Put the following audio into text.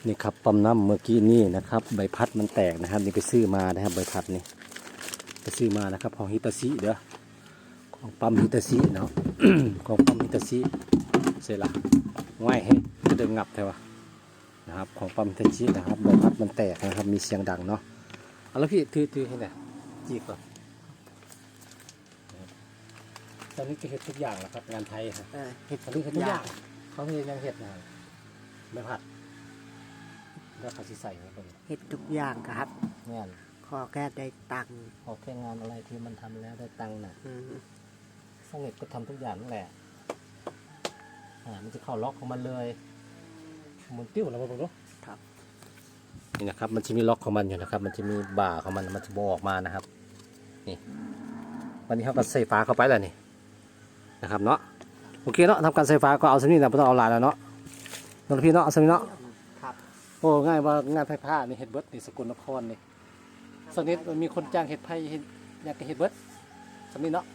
นี่ครับปั๊มน้ำเมื่อกี้นี่นะครับใบพัดมันแตกนะครับนี่ไปซื้อมานะครับใบพัดนี่ไปซื้อมานะครับของฮิตาชิเด้อของปั๊มฮิตาชิเนาะ ของปั๊มฮิตาชิเสร็จละง่ายให้จะเดินงับเถอะนะครับของปั๊มฮิตาชินะครับใบพัดมันแตกนะครับมีเสียงดังเนาะเอาแล้วพี่ถือให้หน่อยจีบก่อนตอนนี้ก็เห็ดทุกอย่างแล้วครับงานไทยครับเห็ดตอนนี้เห็ดทุกอย่างเขาเห็ดยังเห็ดนะครับใบพัดแล้วเขาสิใส่ไว้บน เฮ็ดทุกอย่างครับ งาน ขอแค่ได้ตังค์ ออกแค่งานอะไรที่มันทำแล้วได้ตังค์น่ะ อืม สงเร็จก็ทำทุกอย่างนั่นแหละมันจะเข้าล็อกของมันเลยหมุนติ้วแล้วมาผมดู ครับ นี่นะครับมันจะมีล็อกของมันอยู่นะครับมันจะมีบ่าของมันจะโบออกมานะครับนี่วันนี้เขาก็ใส่ฟ้าเข้าไปแล้วนี่นะครับเนาะโอเคเนาะทำการใส่ฟ้าก็เอาสนิทนะไม่ต้องเอาลายแล้วเนาะน้องพี่เนาะเอาสนิทเนาะ ครับ โอ้ง่ายว่างานไฟผ้านี่เห็ดเบิร์ดนี่สกลนครนี่สนิทมันมีคนจ้างเห็ดไผ่เห็ดอยากจะเห็ดเบิร์ดสนิทเนาะ